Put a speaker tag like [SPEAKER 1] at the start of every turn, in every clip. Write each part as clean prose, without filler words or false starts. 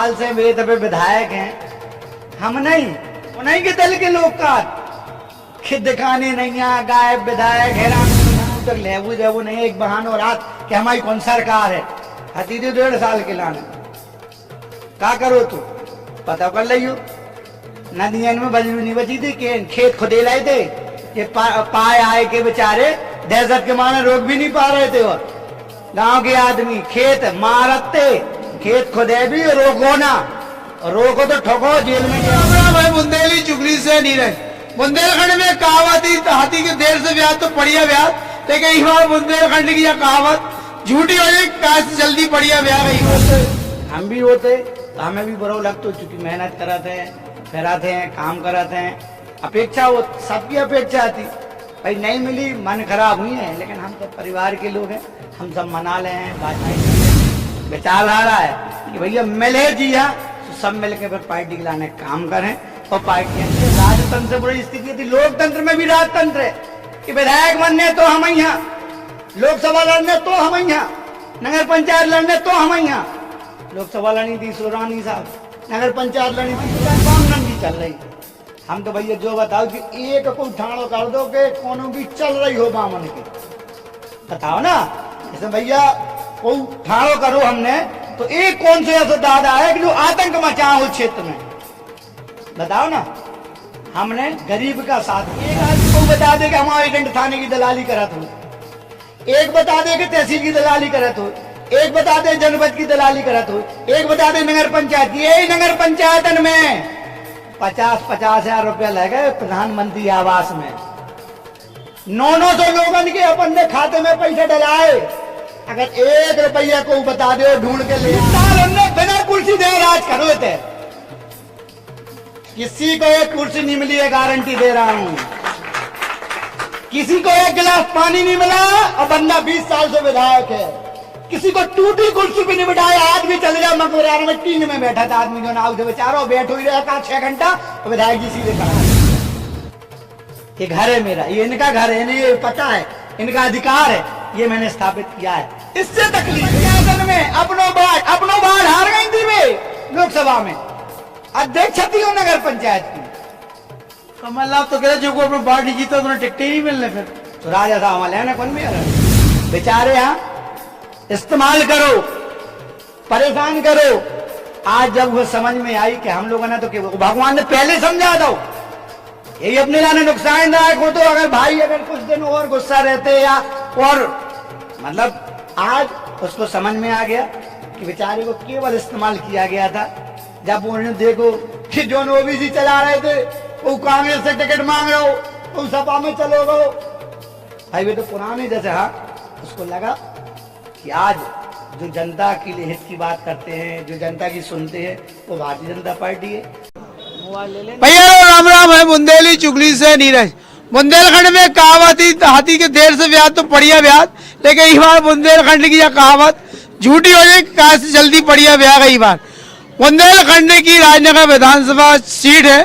[SPEAKER 1] साल से वे दबे विधायक हैं, हम नहीं, उन्हीं के दल के लोग का दिखाने नहीं आ गायब विधायक हैरान तक लेबू जेबू नहीं एक बहानो रात कि हमारी कौन सरकार है हती 1.5 साल के लाने का करो तू पता कर लियो नदियन में बजरू नहीं बची थी कि खेत खुदे लाए थे कि पाए आए के बेचारे दहशत के मारे रोक भी नहीं पा रहे थे और गांव के आदमी खेत मारते खेत खुदे भी रोको ना रोको तो ठोको जेल में
[SPEAKER 2] भाई बुंदेली चुगली से नहीं रहे बुंदेलखंड में कहावत ही हाथी के देर से ब्याज तो बढ़िया ब्याज लेकिन इस बार बुंदेलखंड की यह कहावत झूठी हो जाए काश जल्दी बढ़िया ब्याह गई होते
[SPEAKER 1] हम भी होते तो हमें भी बुरा लगता चूंकि मेहनत कराते हैं कराते हैं काम कराते हैं अपेक्षा हो सबकी अपेक्षा थी भाई नहीं मिली मन खराब हुई है लेकिन हम सब परिवार के लोग हैं हम सब मना ले हैं बात विचार आ रहा है कि भैया मिले जी हाँ तो सब मिलकर फिर पार्टी के लाने काम करें और पार्टी राजतंत्र से बड़ी स्थिति थी लोकतंत्र में भी राजतंत्र है कि विधायक बनने तो हम यहाँ लोकसभा लड़ने तो हम यहाँ नगर पंचायत लड़ने तो हम यहाँ लोकसभा लड़ी थी सुरानी साहब नगर पंचायत लड़ी थी भी चल रही हम तो भैया जो बताओ कि एक को ठाणो कर दो कि कोनो भी चल रही हो बामन की बताओ ना जैसे भैया को ठाणो करो हमने तो एक कौन से ऐसा दादा है कि जो आतंक मचा उस क्षेत्र में बताओ ना हमने गरीब का साथ एक आदमी को बता दे कि हमारे एजेंट थाने की दलाली करत हो एक बता दे कि तहसील की दलाली करत हो एक बता दे जनपद की दलाली करत हो एक बता दे नगर पंचायत की यही नगर पंचायतन में 50,000 रुपया लगे प्रधानमंत्री आवास में 900 लोगन के अपन खाते में पैसे डलाए अगर 1 रुपया को बता दे ढूंढ के ले हमने बिना कुर्सी दे राज करो थे किसी को एक कुर्सी नहीं मिली है गारंटी दे रहा हूं किसी को एक गिलास पानी नहीं मिला और बंदा 20 साल से विधायक है किसी को टूटी कुर्सी भी नहीं बिठाया आज भी चल गया मकबरार में टीन में बैठा था आदमी जो नाव से बेचारा बैठ ही रहा 6 घंटा और विधायक जी सीधे कहा ये घर है मेरा ये इनका घर है इन्हें ये पता है इनका अधिकार है ये मैंने स्थापित किया है इससे तकलीफ में अपनों बाढ़ हार गई थी वे लोकसभा में अध्यक्ष थी वो नगर पंचायत की
[SPEAKER 2] कमलनाथ तो कह रहे जो को अपना पार्टी जीता तो टिकट ही नहीं मिलने फिर
[SPEAKER 1] तो राजा साहब वाले कौन भी बेचारे यहाँ इस्तेमाल करो परेशान करो आज जब वो समझ में आई कि हम लोगों ने तो भगवान ने पहले समझा दो यही अपने लाने नुकसानदायक हो तो अगर भाई अगर कुछ दिन और गुस्सा रहते या और मतलब आज उसको समझ में आ गया कि बेचारे को केवल इस्तेमाल किया गया था जब उन्होंने देखो कि जो ओबीसी चला रहे थे वो कांग्रेस से टिकट मांग रहे हो वो सपा में चलो गो भाई वे तो पुराने जैसे हाँ उसको लगा कि आज जो जनता के लिए हित की बात करते हैं जो जनता की सुनते हैं वो भारतीय जनता पार्टी है
[SPEAKER 2] भैया राम राम है बुंदेली चुगली से नीरज बुंदेलखंड में कहावत ही हाथी के देर से ब्याज तो बढ़िया ब्याज लेकिन इस बार बुंदेलखंड की यह कहावत झूठी हो जाए काश जल्दी बढ़िया ब्याह गई बार बुंदेलखंड की राजनगर विधानसभा सीट है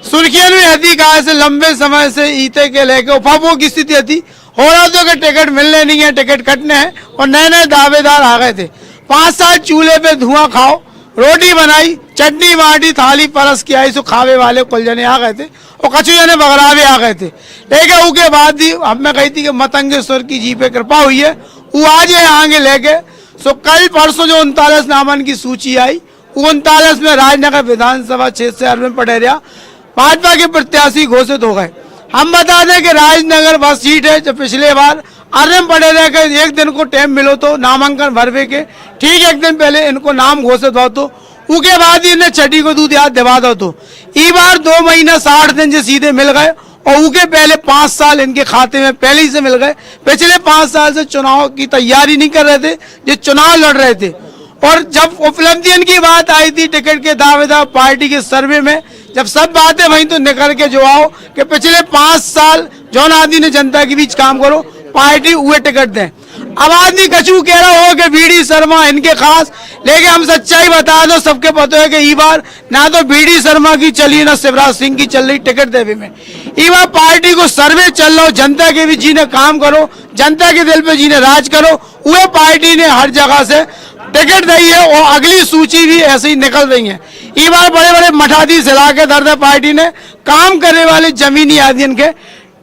[SPEAKER 2] सुर्खियों में रहती कहा से लंबे समय से ईते के लेके उफाफों की स्थिति थी हो रहा था कि टिकट मिलने नहीं है टिकट कटने हैं और नए नए दावेदार आ गए थे 5 साल चूल्हे पे धुआं खाओ रोटी बनाई चटनी बांटी थाली परस की आई सो खावे वाले कुल जने आ गए थे और कछु जने बगरावे आ गए थे लेकिन उसके बाद ही अब मैं कही थी कि मतंगेश्वर की जी पे कृपा हुई है वो आज है आगे लेके सो कल परसों जो 39 नामन की सूची आई 39 में राजनगर विधानसभा क्षेत्र से अरविंद पटेरिया भाजपा के प्रत्याशी घोषित हो गए। हम बता दें कि राजनगर बस सीट है जो पिछले बार अरविंद पटेरिया के एक दिन को टाइम मिलो तो नामांकन भरवे के ठीक एक दिन पहले इनको नाम घोषित हो तो उसके बाद ही इन्हें छठी को दूध याद दिवा दो तो इस बार 2 महीना 60 दिन से सीधे मिल गए और उसके पहले 5 साल इनके खाते में पहले ही से मिल गए। पिछले 5 साल से चुनाव की तैयारी नहीं कर रहे थे जो चुनाव लड़ रहे थे और जब उपलब्धि इनकी बात आई थी टिकट के दावेदार पार्टी के सर्वे में जब सब बातें वहीं तो निकल के जो आओ कि पिछले 5 साल जौन आदमी ने जनता के बीच काम करो पार्टी हुए टिकट दें। अब आदमी कचू कह रहा हो कि बीडी शर्मा इनके खास लेकिन हम सच्चाई बता दो सबके पता है कि ई बार ना तो बीडी शर्मा की चली ना शिवराज सिंह की चल रही टिकट देवे में ई बार पार्टी को सर्वे चल रहा हो जनता के बीच जिन्हें काम करो जनता के दिल पे जिन्हें राज करो वह पार्टी ने हर जगह से टिकट दी है और अगली सूची भी ऐसे ही निकल रही है। इस बार बड़े बड़े मठाधीश इलाके दर्द पार्टी ने काम करने वाले जमीनी आदमी के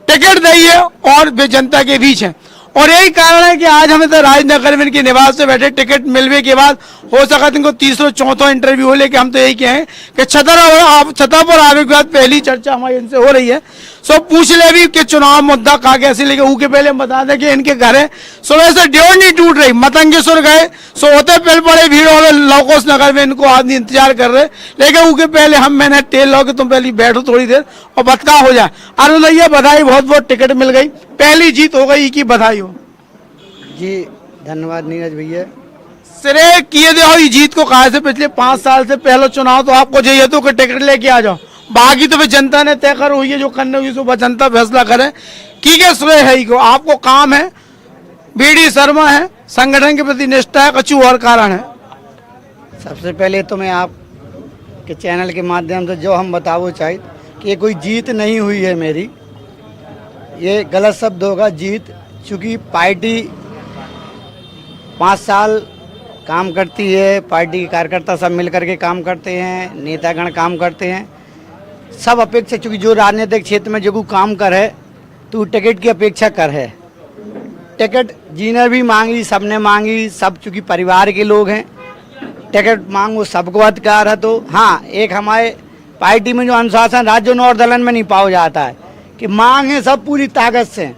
[SPEAKER 2] टिकट दी है और वे जनता के बीच है। और यही कारण है कि आज हमें तो राजनगर में इनके निवास से बैठे टिकट मिलने के बाद हो सका इनको तीसरा चौथा इंटरव्यू हो, लेकिन हम तो यही कहें कि छतरा पर आने के बाद पहली चर्चा हमारी इनसे हो रही है। सो पूछ ले भी कि चुनाव मुद्दा कहा कैसे, लेकिन उसके पहले हम बता दें कि इनके घर है सो वैसे ड्योर नहीं टूट रही। मतंगेश्वर गए सो होते पहले बड़े भीड़ हो गए, लौकोस नगर में इनको आदमी इंतजार कर रहे, लेकिन उसके पहले हम मैंने टेल लो कि तुम पहले बैठो थोड़ी देर और बतका हो जाए। अरुण भैया बधाई, बहुत बहुत टिकट मिल गई, पहली जीत हो गई की बधाई हो।
[SPEAKER 1] जी धन्यवाद नीरज भैया।
[SPEAKER 2] श्रेय किए दे हो ये जीत को, कहा से पिछले 5 साल से पहले चुनाव तो आपको चाहिए तो कि टिकट लेके आ जाओ, बाकी तो फिर जनता ने तय कर हुई है जो करने हुई सो जनता फैसला करे की क्या श्रेय है को। आपको काम है, बीडी शर्मा है, संगठन के प्रति निष्ठा है, कछु और कारण है।
[SPEAKER 1] सबसे पहले तो मैं आप के चैनल के माध्यम से जो हम बताओ चाहे कि ये कोई जीत नहीं हुई है मेरी, ये गलत शब्द होगा जीत, चूँकि पार्टी 5 साल काम करती है, पार्टी के कार्यकर्ता सब मिल करके काम करते हैं, नेतागण काम करते हैं, सब अपेक्षा, चूँकि जो राजनीतिक क्षेत्र में जो काम कर है तो टिकट की अपेक्षा कर है। टिकट जीने भी मांगी, सबने मांगी, सब चूँकि परिवार के लोग हैं, टिकट मांगो सबको अधिकार है। तो हाँ, एक हमारे पार्टी में जो अनुशासन राज्य और दलन में नहीं पाया जाता है कि मांग है सब पूरी ताकत से,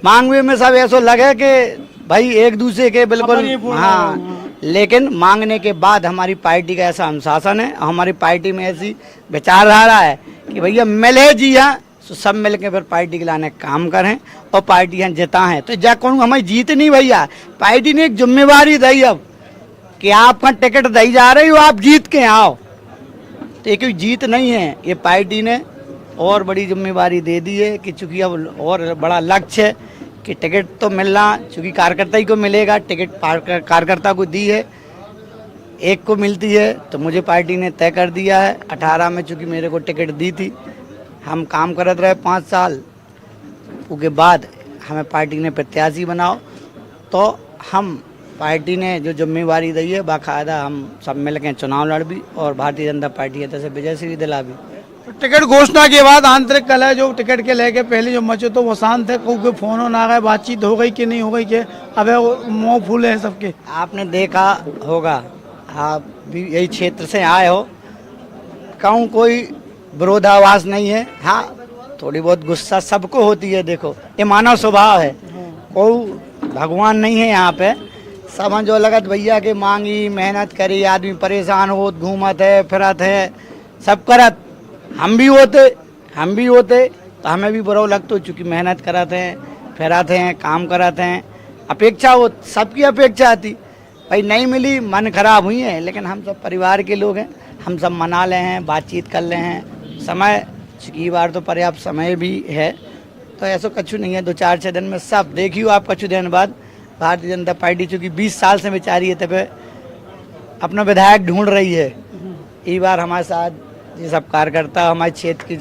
[SPEAKER 1] मांगवे में सब ऐसा लगे कि भाई एक दूसरे के बिल्कुल हाँ, लेकिन मांगने के बाद हमारी पार्टी का ऐसा अनुशासन है, हमारी पार्टी में ऐसी विचारधारा है कि भैया मिले जी हाँ, तो सब मिल के फिर पार्टी के लाने काम करें और पार्टी यहाँ जिता है। तो जा कहूँ हमारी जीत नहीं भैया, पार्टी ने एक जिम्मेवारी दी अब कि आपका टिकट दी जा रही हो, आप जीत के आओ। तो ये कोई जीत नहीं है, ये पार्टी ने और बड़ी जिम्मेवारी दे दी है कि चूँकि अब और बड़ा लक्ष्य है कि टिकट तो मिलना, चूँकि कार्यकर्ता ही को मिलेगा, टिकट कार्यकर्ता को दी है, एक को मिलती है, तो मुझे पार्टी ने तय कर दिया है। 18 में चूँकि मेरे को टिकट दी थी, हम काम करते रहे 5 साल, उसके बाद हमें पार्टी ने प्रत्याशी बनाओ, तो हम पार्टी ने जो जिम्मेवारी दी है बाकायदा हम सब मिल के चुनाव लड़ भी और भारतीय जनता पार्टी है से विजय श्री दिला भी।
[SPEAKER 2] टिकट घोषणा के बाद आंतरिक कलह जो टिकट के लेके पहले जो मचे तो वो शांत है, कोई फोन हो ना गए, बातचीत हो गई कि नहीं हो गई कि अब मुँह फूले हैं सबके।
[SPEAKER 1] आपने देखा होगा, आप भी यही क्षेत्र से आए हो, कहूँ कोई विरोधाभास नहीं है। हाँ, थोड़ी बहुत गुस्सा सबको होती है, देखो ये मानव स्वभाव है, कोई भगवान नहीं है यहाँ पे। सब जो लगत भैया के मांगी मेहनत करी, आदमी परेशान हो, घूमत है फिरत है, सब करत, हम भी होते तो हमें भी बुरा लगता, चूँकि मेहनत कराते हैं, फिराते हैं, काम कराते हैं, अपेक्षा हो सबकी अपेक्षा आती भाई, नहीं मिली मन खराब हुई है, लेकिन हम सब परिवार के लोग हैं, हम सब मना ले हैं, बातचीत कर ले हैं, समय चूँकि बार तो पर्याप्त समय भी है, तो ऐसा कछु नहीं है। 2-4-6 दिन में सब देखियो आप, कछु दिन बाद भारतीय जनता पार्टी चूँकि 20 साल से बेचारी है, तब अपना विधायक ढूंढ रही है। इस बार हमारे साथ ये सब कार्यकर्ता, हमारे क्षेत्र की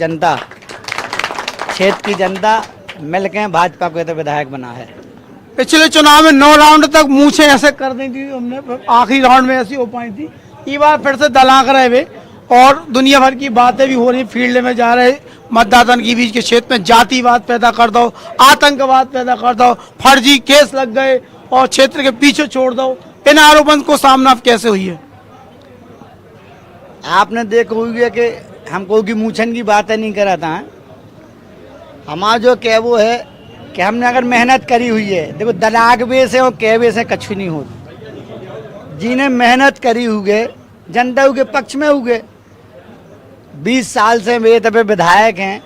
[SPEAKER 1] जनता मिल के भाजपा को तो विधायक बना है।
[SPEAKER 2] पिछले चुनाव में 9 राउंड तक मूछें ऐसे कर दी थी हमने, आखिरी राउंड में ऐसी हो पाई थी। ये बार फिर से दलाक रहे वे और दुनिया भर की बातें भी हो रही, फील्ड में जा रहे मतदाता के बीच के क्षेत्र में जातिवाद पैदा कर दो, आतंकवाद पैदा कर दो, फर्जी केस लग गए और क्षेत्र के पीछे छोड़ दो, इन आरोपों को सामना कैसे हुई है?
[SPEAKER 1] आपने देखा हुई है कि हमको की मूछन की बातें नहीं करा था, हमारा जो कह वो है कि हमने अगर मेहनत करी हुई है, देखो दलाग बे से और कहवे से कछु नहीं होती, जिन्हें मेहनत करी हुए जनता के पक्ष में हुए, 20 साल से वे तब विधायक हैं,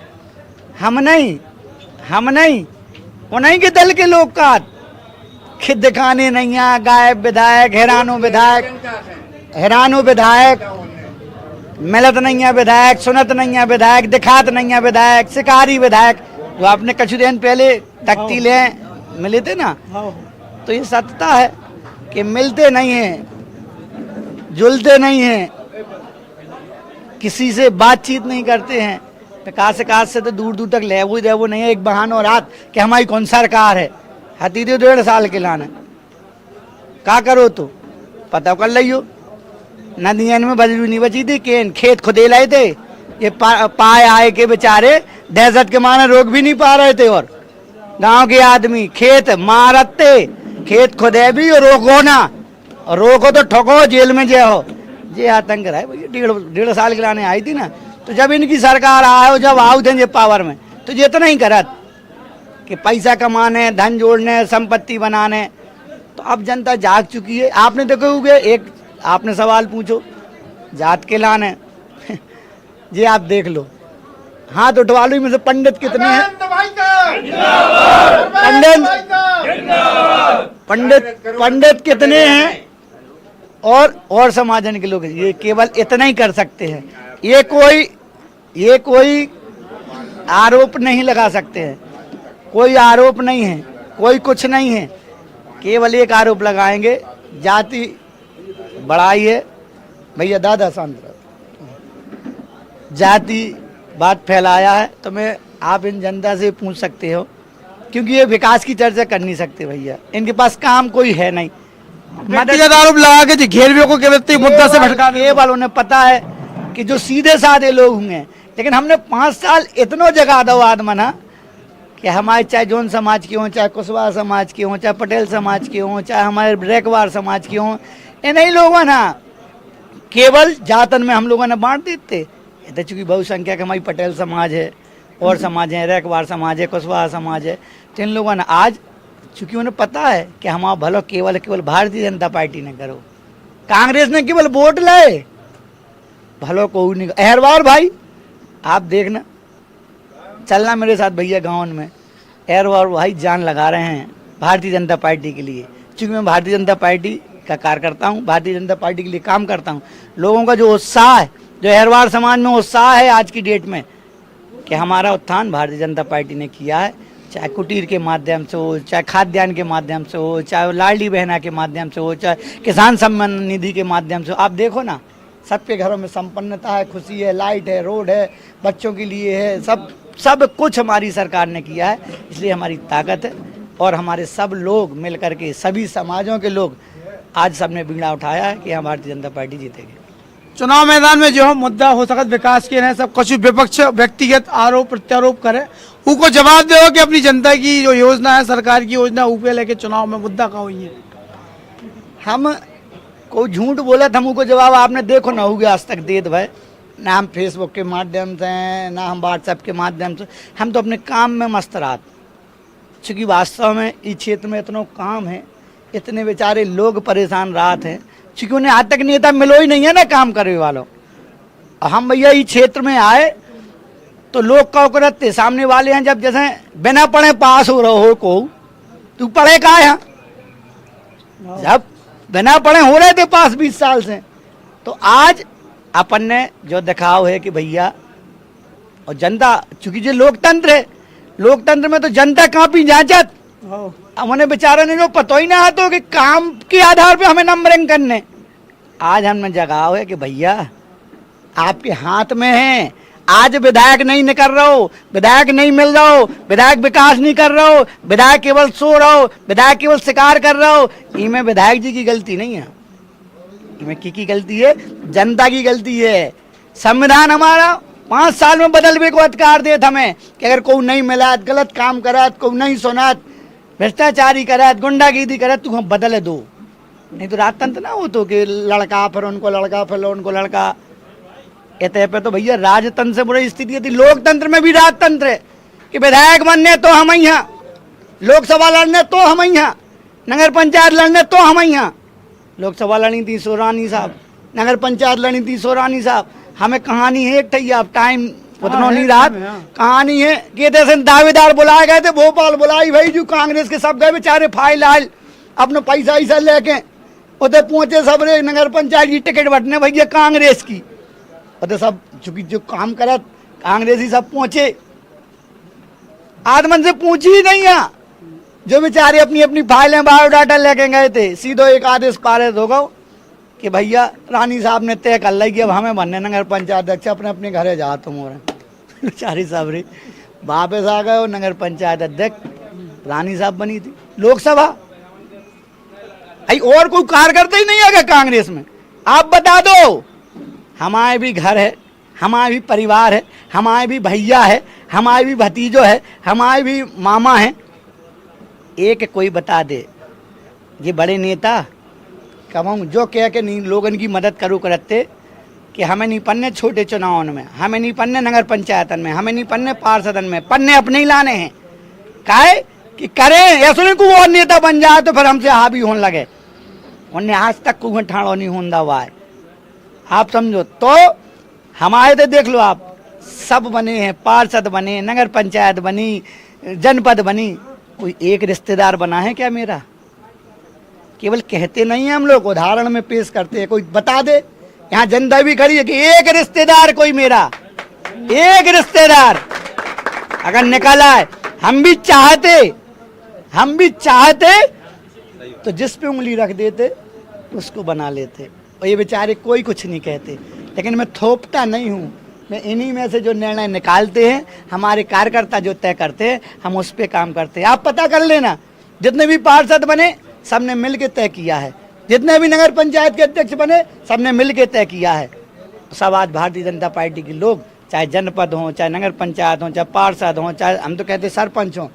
[SPEAKER 1] हम नहीं उन्हीं के दल के लोग का खिद दिखाने नहीं है, गायब विधायक, हैरानो विधायक, मिलत नहीं है विधायक, सुनत नहीं है विधायक, दिखात नहीं है विधायक, शिकारी विधायक, जो आपने कुछ दिन पहले तख्ती ले मिले थे ना, तो ये सत्यता है कि मिलते नहीं हैं, जुलते नहीं हैं, किसी से बातचीत नहीं करते हैं, विकास से तो दूर दूर तक लेवो नहीं है। एक बहाना और रात कि हमारी कौन सरकार है, हती 1.5 साल के लाने का करो तो पता कर लियो। नदियां में बजरी नहीं बची थी, खेत खुदे लाए थे, ये पाए आए के बेचारे दहशत के मारे रोक भी नहीं पा रहे थे, और गांव के आदमी खेत मारते, खेत खुदे भी और रोको ना, और रोको तो ठोको जेल में जाओ। ये आतंक रहा है भैया। 1.5 साल के लाने आई थी ना, तो जब इनकी सरकार आए, जब आउ थे पावर में, तो ये इतना ही करत कि पैसा कमाने, धन जोड़ने, संपत्ति बनाने। तो अब जनता जाग चुकी है। आपने देखो एक आपने सवाल पूछो जात के लाने ये आप देख लो, हाथ उठवा लो, में से पंडित कितने हैं? पंडित कितने हैं? और समाजन के लोग, ये केवल इतना ही कर सकते हैं। ये कोई आरोप नहीं लगा सकते हैं, कोई आरोप नहीं है, कोई कुछ नहीं है। केवल एक आरोप लगाएंगे, जाति बढ़ाई है। भैया दादा शांत रहो, जाति बात फैलाया है। तो मैं आप इन जनता से पूछ सकते हो, क्योंकि ये विकास की चर्चा कर नहीं सकते भैया, इनके पास काम कोई है नहीं।
[SPEAKER 2] व्यक्तिगत आरोप लगा के घेरवियों को केवल मुद्दा से भटका,
[SPEAKER 1] केवल उन्हें पता है कि जो सीधे साधे लोग होंगे। लेकिन हमने 5 साल इतनो जगा दो आदमना कि हमारे चाहे जौन समाज के हों, चाहे कुशवाहा समाज के हों, चाहे पटेल समाज के हों, चाहे हमारे रेकवार समाज के हों, इन्हीं लोगों ना केवल जातन में हम लोगों ने बांट देते। तो चूँकि बहुसंख्यक हमारी पटेल समाज है, और समाज है, रेकवार समाज है, कुशवाहा समाज है, तो इन लोगों ने आज चूँकि उन्हें पता है कि हमारा भलो केवल भारतीय जनता पार्टी ने करो, कांग्रेस ने केवल वोट लाए, भलो को नहीं। अहरवार भाई आप देखना, चलना मेरे साथ भैया गाँव में, अहरवार भाई जान लगा रहे हैं भारतीय जनता पार्टी के लिए। चूँकि मैं भारतीय जनता पार्टी का कार्यकर्ता हूँ, भारतीय जनता पार्टी के लिए काम करता हूँ। लोगों का जो उत्साह है, जो अहरवार समाज में उत्साह है आज की डेट में कि हमारा उत्थान भारतीय जनता पार्टी ने किया है, चाहे कुटीर के माध्यम से हो, चाहे खाद्यान्न के माध्यम से हो, चाहे लाडली बहना के माध्यम से हो, चाहे किसान सम्मान निधि के माध्यम से हो। आप देखो ना, सबके घरों में संपन्नता है, खुशी है, लाइट है, रोड है, बच्चों के लिए है, सब कुछ हमारी सरकार ने किया है। इसलिए हमारी ताकत है, और हमारे सब लोग मिल करके, सभी समाजों के लोग आज सबने बीड़ा उठाया है कि हम भारतीय जनता पार्टी जीतेगी।
[SPEAKER 2] चुनाव मैदान में जो मुद्दा हो सकत विकास के हैं, सब कुछ विपक्ष व्यक्तिगत आरोप प्रत्यारोप करे, उनको जवाब दो कि अपनी जनता की जो योजना है, सरकार की योजना, ऊपर लेके चुनाव में मुद्दा का हुई है।
[SPEAKER 1] हम कोई झूठ बोला था, हमको जवाब आपने देखो ना होगा आज तक दे भाई, ना हम फेसबुक के माध्यम से, ना हम व्हाट्सएप के माध्यम से, हम तो अपने काम में मस्त रात। चूँकि वास्तव में इस क्षेत्र में इतना काम है, इतने बेचारे लोग परेशान रात हैं, क्योंकि उन्हें आज तक नेता मिलो ही नहीं है ना काम करने वालों। हम भैया इस क्षेत्र में आए तो लोग क्या करते, सामने वाले हैं जब जैसे बिना पढ़े पास हो रहे हो को, तू पढ़े का है, जब बिना पढ़े हो रहे थे पास 20 साल से। तो आज अपन ने जो दिखाओ है कि भैया, और जनता चूंकि जो लोकतंत्र है, लोकतंत्र में तो जनता काफी जांचत, उन्हें बेचारा ने जो पता ही ना तो कि काम के आधार पे हमें नंबरिंग करने। आज हमने जगाओ है कि भैया आपके हाथ में है। आज विधायक नहीं निकल रहा हो, विधायक नहीं मिल रहा हो, विधायक विकास नहीं कर रहा हो, विधायक केवल सो रहा हो, विधायक केवल शिकार कर रहा हो, इनमें विधायक जी की गलती नहीं है, इनमें की गलती है, जनता की गलती है। संविधान हमारा 5 साल में बदलने को अधिकार देत हमें कि अगर कोई नहीं मिला, गलत काम करा, कोई नहीं सुना, भ्रष्टाचारी करा, गुंडागिरी करा, तू हम बदले दो। नहीं तो राजतंत्र ना हो तो कि लड़का फिर उनको लड़का, फिर उनको लड़का, इतने पे तो भैया राजतंत्र से बुरी स्थिति थी। लोकतंत्र में भी राजतंत्र है कि विधायक बनने तो हम यहाँ, लोकसभा लड़ने तो हम यहाँ, नगर पंचायत लड़ने तो हम यहाँ। लोकसभा लड़ी थी सोरानी साहब, नगर पंचायत लड़ी थी सोरानी साहब। हमें कहानी है एक ठैया, अब टाइम उतना नहीं रहा, कहानी है कि जैसे दावेदार बुलाए गए थे, भोपाल बुलाई भाई जो कांग्रेस के सब गए बेचारे फाइल आयल अपना पैसा ऐसा लेके उधर पहुंचे, सब रे नगर पंचायत की टिकट बटने भैया कांग्रेस की, और सब चूंकि जो काम करा कांग्रेस ही सब पहुंचे, आदमन से पूछी ही नहीं है। जो बेचारे अपनी अपनी फाइलें बायोडाटा लेके गए थे, सीधो एक आदेश पारित हो गया कि भैया रानी साहब ने तय कर ली कि अब हमें बनने नगर पंचायत अध्यक्ष, अपने अपने घरे जा तुम हो रहे बेचारी साहब रे वापस आ गए, नगर पंचायत अध्यक्ष रानी साहब बनी थी। लोकसभा भाई और कोई कार्यकर्ता ही नहीं है कांग्रेस में? आप बता दो। हमारे भी घर है, हमारे भी परिवार है, हमारे भी भैया है, हमारे भी भतीजो है, हमारे भी मामा हैं। एक कोई बता दे ये बड़े नेता कब जो कह के नहीं लोगन की मदद करो करते कि हमें नहीं पन्ने छोटे चुनावों में, हमें नहीं पन्ने नगर पंचायतन में, हमें नहीं पन्ने पार्षदन में, पन्ने अपने ही लाने हैं। काहे कि करें ऐसा नहीं कोई और नेता बन जाए तो फिर हमसे हावी होने लगे। उन्हें आज तक कोई ठाड़ो नहीं होंदा हुआ है, आप समझो। तो हमारे तो देख लो आप, सब बने हैं, पार्षद बने, नगर पंचायत बनी, जनपद बनी, कोई एक रिश्तेदार बना है क्या मेरा? केवल कहते नहीं है हम लोग, उदाहरण में पेश करते हैं। कोई बता दे, यहाँ जनता भी खड़ी है कि एक रिश्तेदार कोई मेरा, एक रिश्तेदार अगर निकल आए। हम भी चाहते तो जिस पे उंगली रख देते उसको बना लेते, और ये बेचारे कोई कुछ नहीं कहते। लेकिन मैं थोपता नहीं हूँ, मैं इन्हीं में से जो निर्णय निकालते हैं हमारे कार्यकर्ता जो तय करते हैं, हम उस पे काम करते हैं। आप पता कर लेना, जितने भी पार्षद बने सबने मिल के तय किया है, जितने भी नगर पंचायत के अध्यक्ष बने सबने मिल के तय किया है। सब आज भारतीय जनता पार्टी के लोग, चाहे जनपद हों, चाहे नगर पंचायत हों, चाहे पार्षद हों, चाहे हम तो कहते सरपंच हों,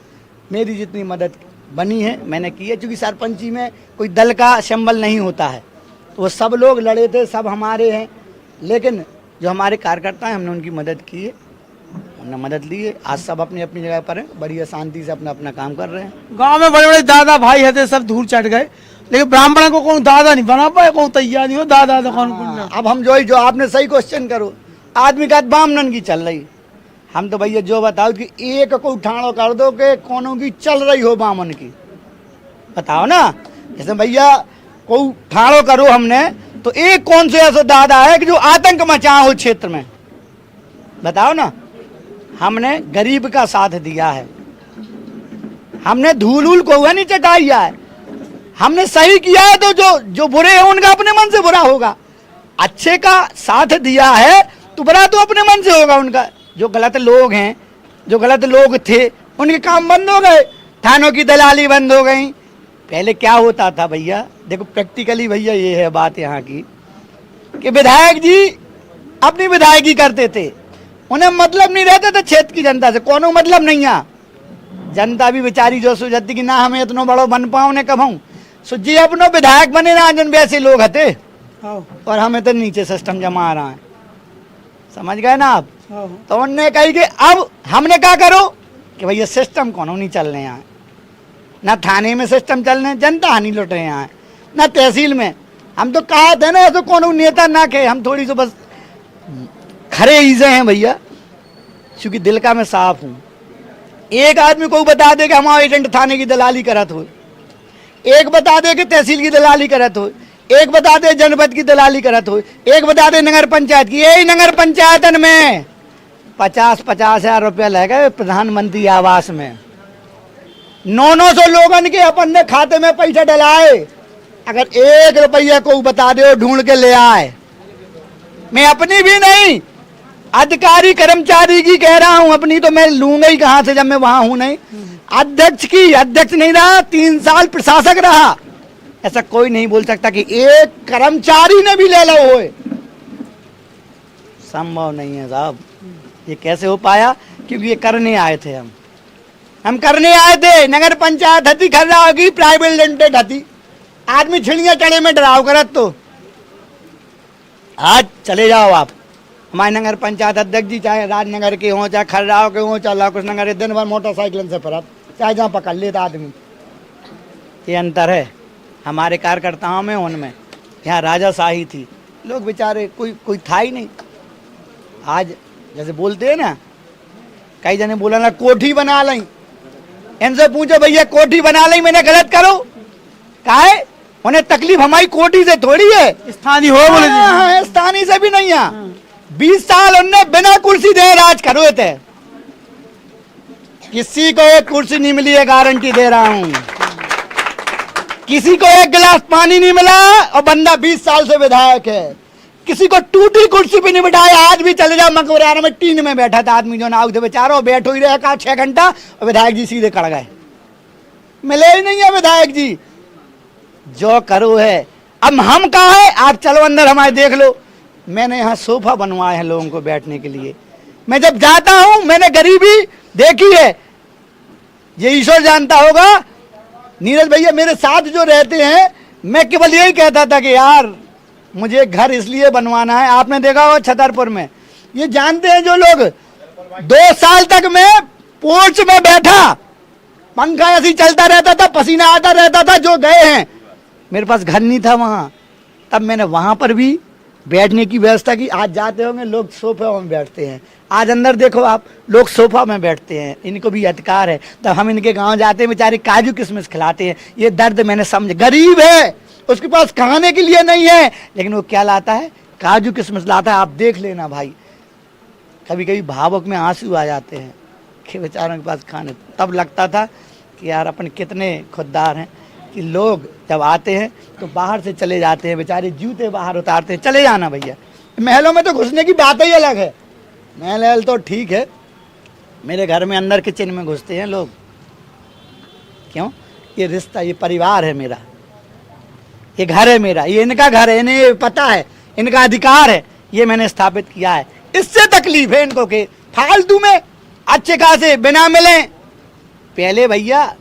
[SPEAKER 1] मेरी जितनी मदद बनी है मैंने की है। क्योंकि सरपंची में कोई दल का सिंबल नहीं होता है, तो वो सब लोग लड़े थे, सब हमारे हैं। लेकिन जो हमारे कार्यकर्ता हैं हमने उनकी मदद की है, हमने मदद ली है। आज सब अपनी अपनी जगह पर हैं, बढ़िया शांति से अपना अपना काम कर रहे हैं।
[SPEAKER 2] गांव में बड़े बड़े दादा भाई थे, सब दूर चढ़ गए, लेकिन ब्राह्मण को कौन दादा नहीं बना पाए, कौन तैयार नहीं हो दादा तो कौन।
[SPEAKER 1] अब हम जो आपने सही क्वेश्चन करो, आदमी का ब्राह्मण की चल रही, हम तो भैया जो बताओ कि एक को उठाड़ो कर दो कि कौनों की चल रही हो ब्राह्मण की, बताओ ना। जैसे भैया को उठाड़ो करो हमने, तो एक कौन से ऐसा दादा है कि जो आतंक मचा हो क्षेत्र में, बताओ ना। हमने गरीब का साथ दिया है, हमने धूल को हुआ नहीं चटाइया है, हमने सही किया है। तो जो बुरे हैं उनका अपने मन से बुरा होगा, अच्छे का साथ दिया है तो बुरा तो अपने मन से होगा उनका। जो गलत लोग हैं, जो गलत लोग थे, उनके काम बंद हो गए, थानों की दलाली बंद हो गई। पहले क्या होता था भैया, देखो प्रैक्टिकली भैया ये है बात यहाँ की कि विधायक जी अपनी विधायकी करते थे, उन्हें मतलब नहीं रहता था क्षेत्र की जनता से, कोनो मतलब नहीं है। जनता भी बेचारी जो सोचती कि ना हमें इतना बड़ो बन पाओ ने कब हूँ सो जी अपनो विधायक बने ना, जन वैसे लोग हते और हमें तो नीचे सिस्टम जमा रहा है, समझ गए ना आप। तो उन्होंने कही कि अब हमने क्या करो कि भैया सिस्टम कौन नहीं चल रहे हैं, ना थाने में सिस्टम चल रहे हैं, जनता हानि लुट रहे हैं, ना तहसील में। हम तो कहा थे ना, तो कौन नेता ना कहे, हम थोड़ी सी बस खरे ईजे हैं भैया, क्योंकि दिल का मैं साफ हूँ। एक आदमी को बता दे कि हमारा एजेंट थाने की दलाली करत हो, एक बता दे कि तहसील की दलाली करत हो, एक बता दे जनपद की दलाली करत हो, एक बता दे नगर पंचायत की। यही नगर पंचायतन में 50-50 हजार रुपया लग गए प्रधानमंत्री आवास में, 900 लोगन के अपन ने खाते में पैसा डलाए। अगर 1 रुपया को बता दे ढूंढ के ले आए, मैं अपनी भी नहीं अधिकारी कर्मचारी की कह रहा हूं, अपनी तो मैं लूंगा ही कहां से जब मैं वहां हूं नहीं। अध्यक्ष की, अध्यक्ष नहीं रहा, 3 साल प्रशासक रहा, ऐसा कोई नहीं बोल सकता कि एक कर्मचारी ने भी ले लो होए, संभव नहीं है साहब। ये कैसे हो पाया? क्योंकि ये करने आए थे, हम करने आए थे। नगर पंचायत हती खर्रा होगी, प्राइवेट लिमिटेड हती, आदमी छिड़ियां चढ़े में डराव करत। तो आज चले जाओ आप हमारे नगर पंचायत अध्यक्ष जी, चाहे राजनगर के हों, चाहे खर्राव के हों, चाहे लाकुश नगर, दिन भर मोटरसाइकिल से फरत, चाहे जहाँ पकड़ लेता आदमी। ये अंतर है हमारे कार्यकर्ताओं में, उनमें। यहाँ राजाशाही थी, लोग बेचारे कोई था ही नहीं। आज जैसे बोलते हैं ना, कई जने बोला ना कोठी बना लें, इनसे पूछो भैया कोठी बना लें मैंने गलत करो, काहे? उन्हें तकलीफ हमारी कोठी से थोड़ी है,
[SPEAKER 2] स्थानीय हो बोले।
[SPEAKER 1] हाँ, स्थानीय से भी नहीं है। 20 साल उनने बिना कुर्सी दे राज करो थे, किसी को एक कुर्सी नहीं मिली है, गारंटी दे रहा हूं। किसी को एक गिलास पानी नहीं मिला और बंदा 20 साल से विधायक है। किसी को टूटी कुर्सी पे नहीं बिठाया। आज भी चले जाओ मकबराना में, टीन में बैठा था आदमी, जो नाव थे बेचारो, बैठो ही रहे कहा 6 घंटा और विधायक जी सीधे कड़ गए, मिले ही नहीं है विधायक जी। जो करो है। अब हम कहाँ है, आप चलो अंदर हमारे देख लो। मैंने यहाँ सोफा बनवाए हैं लोगों को बैठने के लिए। मैं जब जाता हूं, मैंने गरीबी देखी है, ये ईश्वर जानता होगा। नीरज भैया मेरे साथ जो रहते हैं, मैं केवल यही कहता था कि यार मुझे घर इसलिए बनवाना है। आपने देखा होगा छतरपुर में, ये जानते हैं जो लोग, 2 साल तक मैं पोर्च में बैठा, पंखा ऐसे ही चलता रहता था, पसीना आता रहता था। जो गए हैं, मेरे पास घर नहीं था वहां, तब मैंने वहां पर भी बैठने की व्यवस्था की। आज जाते होंगे लोग सोफे में बैठते हैं, आज अंदर देखो आप, लोग सोफा में बैठते हैं, इनको भी अधिकार है। तब हम इनके गांव जाते हैं, बेचारे काजू किशमिश खिलाते हैं। ये दर्द मैंने समझ, गरीब है, उसके पास खाने के लिए नहीं है, लेकिन वो क्या लाता है, काजू किशमिश लाता है। आप देख लेना भाई, कभी कभी भावुक में आंसू आ जाते हैं कि बेचारों के पास खाने। तब लगता था कि यार अपन कितने खुददार हैं कि लोग जब आते हैं तो बाहर से चले जाते हैं, बेचारे जूते बाहर उतारते हैं। चले जाना भैया, महलों में तो घुसने की बात ही अलग है। महल तो ठीक है, मेरे घर में अंदर किचन में घुसते हैं लोग, क्यों? ये रिश्ता, ये परिवार है मेरा, ये घर है मेरा, ये इनका घर है, इन्हें पता है, इनका अधिकार है, ये मैंने स्थापित किया है। इससे तकलीफ है इनको कि फालतू में अच्छे खासे बिना मिले। पहले भैया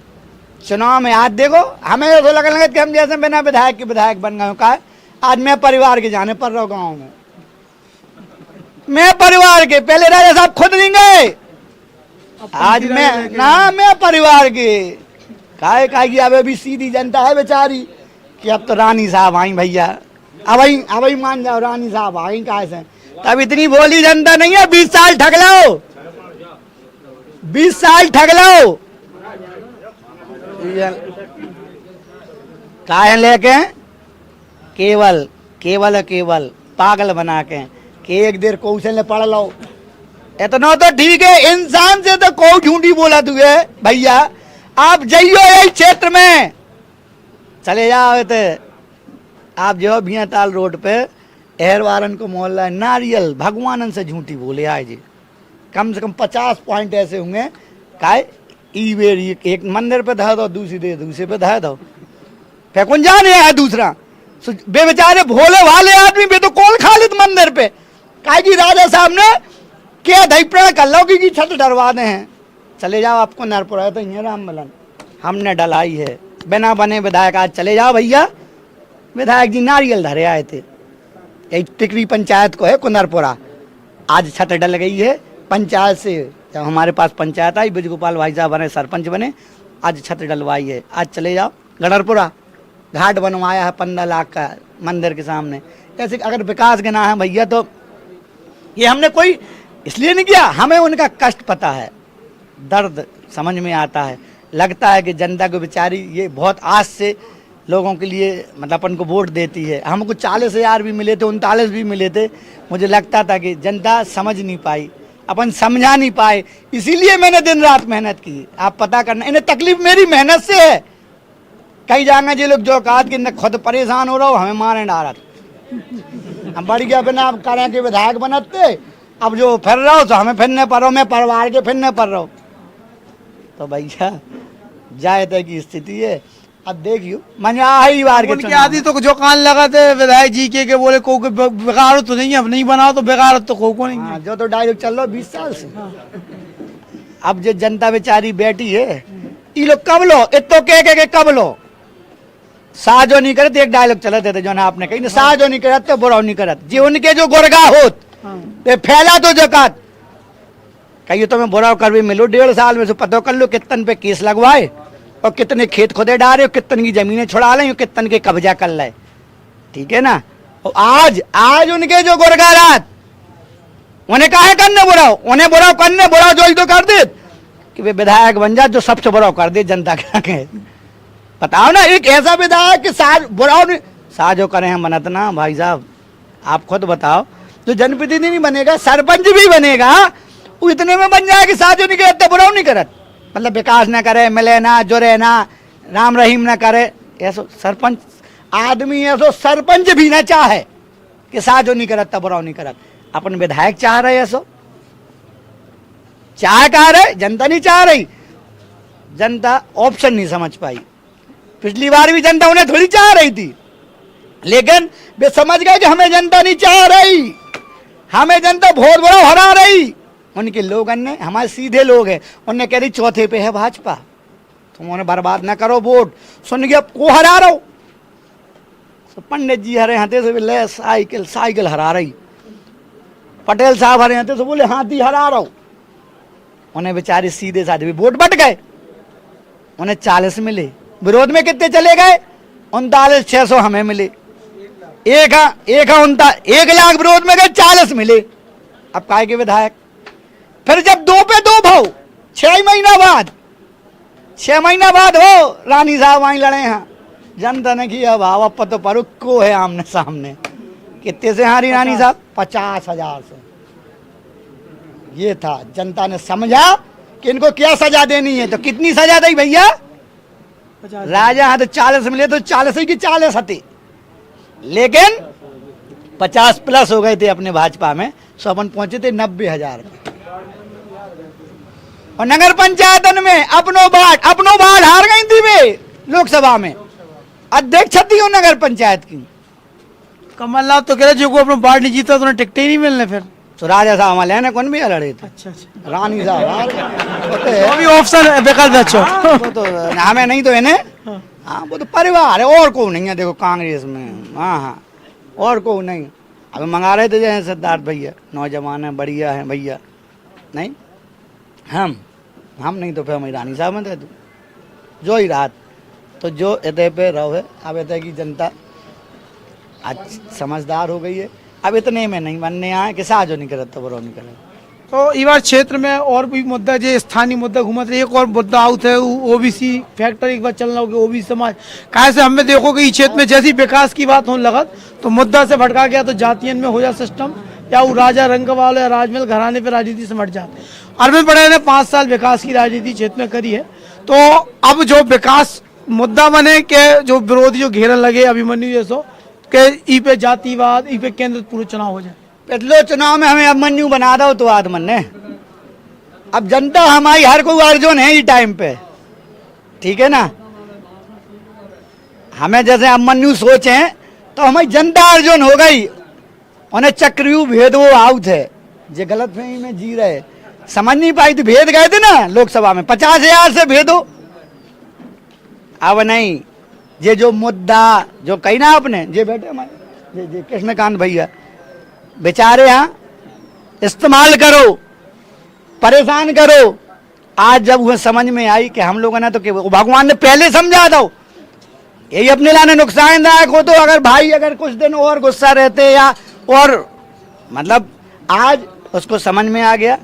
[SPEAKER 1] चुनाव में आज देखो, हमें तो लगने लगा कि हम जैसे बिना विधायक के विधायक बन गए। कहा आज मैं परिवार के जाने पर रहा गाँव में, मैं परिवार के, पहले राजा साहब खुद नहीं गए, आज मैं परिवार के। काहे कि अब अभी सीधी जनता है बेचारी कि अब तो रानी साहब आई भैया, अब मान जाओ रानी साहब आई कहा से। तब इतनी बोली जनता नहीं है, 20 साल ठग लो, 20 साल ठग लो। काहे लेके केवल केवल केवल पागल बना के कि एक देर कौशल ने पढ़ लो, इतना तो ठीक है। इंसान से तो कोई झूठी बोला तू है भैया। आप जाइयो यही क्षेत्र में, चले जाओ थे आप जो भियाताल रोड पे एहरवारन को मोहल्ला नारियल भगवानन से झूठी बोले आए जी, कम से कम 50 पॉइंट ऐसे होंगे। काय ईवेर एक मंदिर पे धा दो, दूसरी दे दूसरे पे धा दो, फेकुन जाने है दूसरा। बेचारे भोले वाले आदमी पे तो कौन खालिद मंदिर पे काय जी राजा साहब ने क्या धैप्रा कर लो की छत डरवा दे हैं। चले जाओ, आपको नरपुर है तो ये राम मिलन हमने डलाई है, बिना बने विधायक। आज चले जाओ भैया, विधायक जी नारियल धरे आए थे, यही टिकरी पंचायत को है कुंदरपुरा। आज छत डल गई है पंचायत से, जब हमारे पास पंचायत आई, ब्रज गोपाल भाई साहब बने, सरपंच बने, आज छत डलवाई है। आज चले जाओ गणरपुरा, घाट बनवाया है 15 लाख का मंदिर के सामने। ऐसे अगर विकास गिना है भैया तो ये हमने कोई इसलिए नहीं किया, हमें उनका कष्ट पता है, दर्द समझ में आता है। लगता है कि जनता को बेचारी ये बहुत आस से लोगों के लिए मतलब अपन को वोट देती है। हमको 40,000 भी मिले थे, 39 भी मिले थे। मुझे लगता था कि जनता समझ नहीं पाई, अपन समझा नहीं पाए, इसीलिए मैंने दिन रात मेहनत की। आप पता करना, इन्हें तकलीफ मेरी मेहनत से है। कहीं जाएंगे ये लोग जो कहा कि खुद परेशान हो रहा हो, हमें मारे डालत, हम बढ़ गया बिना आप करें के विधायक बनते, अब जो फिर रहा हो तो हमें फिरने पर रहो, मैं परिवार के फिरने पर रहो। तो भैया जाए तय की स्थिति है। अब देखियो मंझाई बार के
[SPEAKER 2] आदि तो जो कान लगाते विधायक जी के बोले को बेकार तो नहीं है, अब नहीं बनाओ तो बेकार तो को नहीं है।
[SPEAKER 1] जो तो डायरेक्ट चल रहा 20 साल से। अब जो जनता बेचारी बैठी है, ये लोग कब लो, इतो के कब लो, साजो नहीं करते। एक डायलॉग चलते थे जो ना आपने कही, साजो नहीं करत तो बुरा नहीं करत, जी उनके जो गोरगा होत फैला तो जकात कहिए तो मैं बुरा कर भी मिलो 1.5 साल में से पता कर लो कितन पे केस लगवाए और कितने खेत खुदे डाले, कितन की जमीनें छुड़ा लें, कितन के कब्जा कर ले, ठीक है ना। और आज उनके जो गोरगारात उन्हें काहे करने बुरा, उन्हें बुरा करने बुरा जो तो कर दे कि वे विधायक बन जा जो सबसे बुरा कर दे जनता के। बताओ ना, एक ऐसा विधायक कि साज बुरा साजो करें हम बनत ना भाई साहब, आप खुद बताओ। जो जनप्रतिनिधि नहीं बनेगा, सरपंच भी बनेगा, वो इतने में बन जाए कि साजो नहीं करते बुरा नहीं करत, मतलब विकास ना करे, मिले ना, जुड़े ना, राम रहीम ना करे। ऐसो सरपंच आदमी ऐसो सरपंच भी ना चाहे कि साजो नहीं करत बुरा नहीं करत। अपन विधायक चाह रहे ऐसो चाह कहा रहे, जनता नहीं चाह रही। जनता ऑप्शन नहीं समझ पाई। पिछली बार भी जनता उन्हें थोड़ी चाह रही थी, लेकिन वे समझ गए कि हमें जनता नहीं चाह रही, हमें जनता बहुत बड़ा हरा रही। उनके लोगों ने, हमारे सीधे लोग हैं, उन्होंने कह रही चौथे पे है भाजपा, तुम उन्हें बर्बाद ना करो वोट। सुन गया को हरा रहो, तो पंडित जी हरे हाथे से बोले साइकिल हरा रही, पटेल साहब हरे हाथे से बोले हाथी हरा रहो। उन्हें बेचारे सीधे साधे भी वोट बट गए, उन्हें 40 मिले, विरोध में कितने चले गए 39,600 हमें मिले, 1,00,000 विरोध में गए, 40 मिले। अब काय के विधायक, फिर जब 2 पे 2 भाव 6 महीना बाद हो रानी साहब वहीं लड़े हैं, जनता ने किया भाव अब तो पर को है आमने सामने। कितने से हारी रानी साहब? 50,000 से। ये था, जनता ने समझा कि इनको क्या सजा देनी है, तो कितनी सजा दी भैया? राजा हाथ 40 मिले तो 40 ही की 40 हती, लेकिन 50 प्लस हो गए थे अपने भाजपा में, सो अपन पहुंचे थे 90,000। और नगर पंचायतन में अपनो बाढ़ हार गई थी वे लोकसभा में, अध्यक्ष थी वो नगर पंचायत की।
[SPEAKER 2] कमलनाथ तो कह रहे जो को अपना बाढ़ नहीं जीता तो उन्हें टिकट ही नहीं मिलने, फिर
[SPEAKER 1] तो राजा साहब वाले ने कौन भी लड़े थे।
[SPEAKER 2] अच्छा अच्छा,
[SPEAKER 1] रानी साहब
[SPEAKER 2] वो भी ऑप्शन विकल्प अच्छा,
[SPEAKER 1] वो तो हमें नहीं तो इन्हें, हाँ वो तो परिवार है और को नहीं है। देखो कांग्रेस में, हाँ और को नहीं। अब मंगा रहे थे जैसे सिद्धार्थ भैया, नौजवान है, बढ़िया है भैया, नहीं हम नहीं तो फिर हमारी रानी साहब में दे दो जो ही रात, तो जो इतने पे रहो है। अब इतने की जनता आज समझदार हो गई है, अब इतने में नहीं बनने आए कि साजो नहीं करे तो बरो नहीं करे।
[SPEAKER 2] तो इस बार क्षेत्र में और भी मुद्दा जो स्थानीय मुद्दा घूमत रहे, एक और मुद्दा आउट है ओबीसी फैक्टर, एक बार चलना होगा ओबीसी समाज। कहा से हमें देखो कि इस क्षेत्र में जैसी विकास की बात होने लगत तो मुद्दा से भटका गया, तो जातियन में हो जा सिस्टम, या वो राजा रंगवाल या राजमहल घराने पे राजनीति से मट जाते। अरविंद पटेल ने 5 साल विकास की राजनीति क्षेत्र में करी है, तो अब जो विकास मुद्दा बने के जो विरोधी जो घेरन लगे अभिमन्यु जैसो के ई पे जातिवाद, ई पे केंद्रित पूरे चुनाव हो जाए।
[SPEAKER 1] पिछले चुनाव में हमें अभिमन्यु बना दो तो आदमन ने, अब जनता हमारी हर को अर्जुन है इस टाइम पे, ठीक है ना। हमें जैसे अभिमन्यु सोचे तो हमारी जनता अर्जुन हो गई, उन्हें चक्रव्यूह भेद वो आउट है, जो गलत फहमी में जी रहे, समझ नहीं पाई थी। भेद गए थे ना लोकसभा में 50,000 से भेदो, अब नहीं। ये जो मुद्दा जो कही ना आपने, ये बैठे हमारे ये कृष्णकांत भैया बेचारे, यहाँ इस्तेमाल करो, परेशान करो। आज जब वह समझ में आई कि हम लोगों ने तो भगवान ने पहले समझा दो, यही अपने लाने नुकसानदायक हो, तो अगर भाई अगर कुछ दिन और गुस्सा रहते या और मतलब आज उसको समझ में आ गया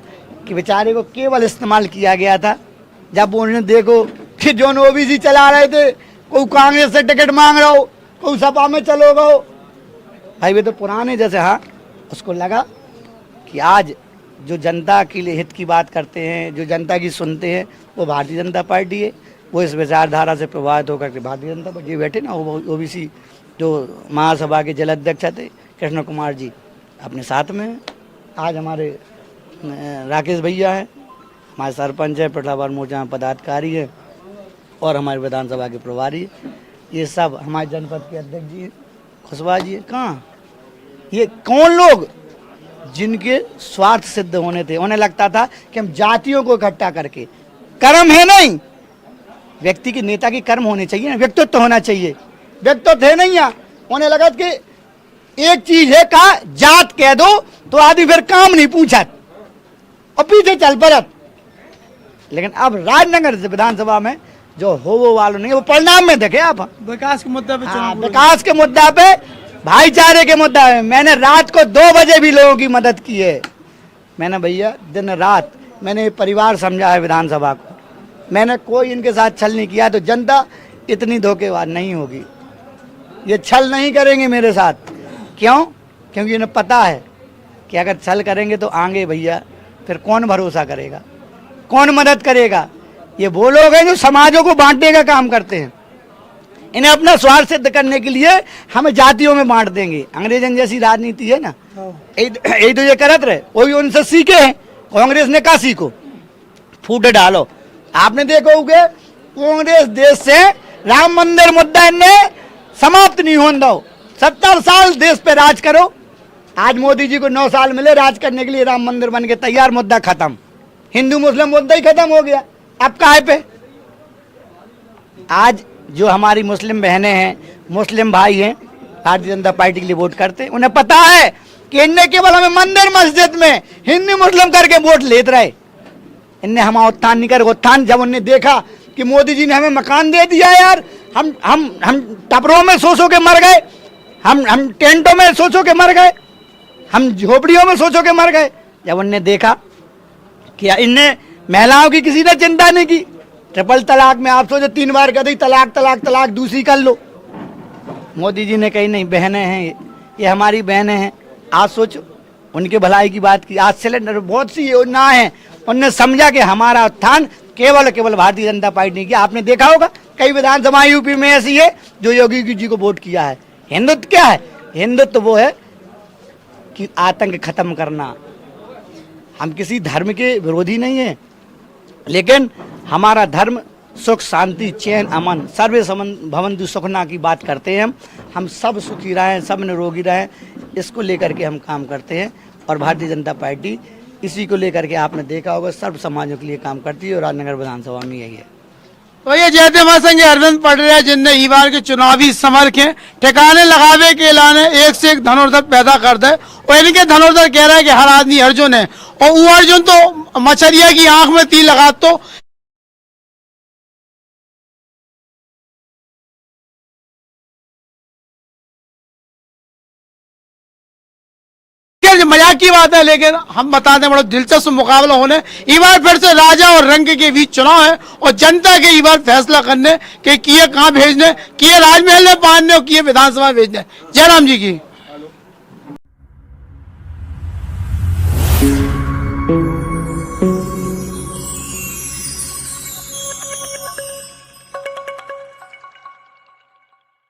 [SPEAKER 1] कि बेचारे को केवल इस्तेमाल किया गया था। जब उन्होंने देखो कि जो ओबीसी चला रहे थे, कोई कांग्रेस से टिकट मांग रहा हो, कोई सपा में चलो गो भाई, वे तो पुराने जैसे, हाँ उसको लगा कि आज जो जनता के लिए हित की बात करते हैं, जो जनता की सुनते हैं, वो भारतीय जनता पार्टी है। वो इस विचारधारा से प्रभावित होकर के भारतीय जनता पार्टी बैठे ना, ओबीसी जो महासभा के जिला अध्यक्ष थे कृष्ण कुमार जी अपने साथ में। आज हमारे राकेश भैया हैं, हमारे सरपंच है, पिठलाबाद मोर्चा में पदाधिकारी है, और हमारे विधानसभा के प्रभारी, ये सब हमारे जनपद के अध्यक्ष जी खुशबा जी। कहाँ ये कौन लोग जिनके स्वार्थ सिद्ध होने थे, उन्हें लगता था कि हम जातियों को इकट्ठा करके, कर्म है नहीं, व्यक्ति की नेता की कर्म होने चाहिए ना, व्यक्तित्व होना चाहिए, व्यक्तित्व है नहीं। यहाँ उन्हें लगा कि एक चीज है, कहा जात कह दो तो आदमी फिर काम नहीं पूछा और पीछे चल पड़त। लेकिन अब राजनगर विधानसभा में जो हो वो वालों नहीं, वो परिणाम में देखे आप,
[SPEAKER 2] विकास के मुद्दे पे,
[SPEAKER 1] विकास के मुद्दा पे, भाईचारे के मुद्दा पे मैंने रात को 2 बजे भी लोगों की मदद की है। मैंने भैया दिन रात मैंने परिवार समझा है विधानसभा को, मैंने कोई इनके साथ छल नहीं किया। तो जनता इतनी धोखेबाज नहीं होगी, ये छल नहीं करेंगे मेरे साथ। क्यों? क्योंकि इन्हें पता है कि अगर छल करेंगे तो आगे भैया फिर कौन भरोसा करेगा, कौन मदद करेगा। ये वो लोग हैं जो समाजों को बांटने का काम करते हैं। इन्हें अपना स्वार्थ सिद्ध करने के लिए हमें जातियों में बांट देंगे। अंग्रेजन जैसी राजनीति है ना, यही तो ये करत रहे, वही उनसे सीखे हैं। कांग्रेस ने कहा सीखो, फूट डालो। आपने देखो कि कांग्रेस देश से राम मंदिर मुद्दा इनने समाप्त नहीं होने दो। 70 साल देश पे राज करो। आज मोदी जी को 9 साल मिले राज करने के लिए, राम मंदिर बन के तैयार, मुद्दा खत्म। हिंदू मुस्लिम मुद्दा ही खत्म हो गया। अब काहे पे? आज जो हमारी मुस्लिम बहनें हैं, मुस्लिम भाई हैं, भारतीय जनता पार्टी के लिए वोट करते हैं, उन्हें पता है कि इनने केवल हमें मंदिर मस्जिद में हिंदू मुस्लिम करके वोट लेते रहे। इनने हमारा उत्थान नहीं कर, उत्थान जब उन्हें देखा कि मोदी जी ने हमें मकान दे दिया, यार हम टपरों में सो के मर गए, हम टेंटों में सो के मर गए, हम झोपड़ियों में सो के मर गए। जब उन्हें देखा कि इनने महिलाओं की किसी ने चिंता नहीं की, ट्रिपल तलाक में आप सोचो 3 बार कर दी, तलाक तलाक तलाक दूसरी कर लो। मोदी जी ने कही नहीं, बहनें हैं ये हमारी बहनें हैं। आज सोचो उनके भलाई की बात की। आज सिलेंडर बहुत सी योजना है, उनने समझा कि हमारा उत्थान केवल भारतीय जनता पार्टी ने किया। आपने देखा होगा कई विधानसभा यूपी में ऐसी है जो योगी जी को वोट किया है। हिंदुत्व क्या है? हिंदुत्व वो है कि आतंक खत्म करना। हम किसी धर्म के विरोधी नहीं है, लेकिन हमारा धर्म सुख शांति चैन अमन सर्वे भवन्तु सुखना की बात करते हैं। हम सब सुखी रहें, सब निरोगी रहें, इसको लेकर के हम काम करते हैं। और भारतीय जनता पार्टी इसी को लेकर के आपने देखा होगा सर्व समाजों के लिए काम करती है, और राजनगर विधानसभा में यही है।
[SPEAKER 2] तो ये जयते महासंघ अरविंद पटेल जिनने ई बार के चुनावी समर के ठिकाने लगावे के लाने एक से एक धनुर्धर पैदा कर दे, और इनके धनुर्धर कह रहा है कि हर आदमी अर्जुन है, और वो अर्जुन तो मछरिया की आंख में तीर लगा तो मजाक की बात है। लेकिन हम बता दें बड़ा दिलचस्प मुकाबला होने इस बार फिर से राजा और रंग के बीच चुनाव है, और जनता के इस बार फैसला करने कि किए कहां भेजने, किए राजमहल में बांधने और किए विधानसभा भेजने। जयराम जी की।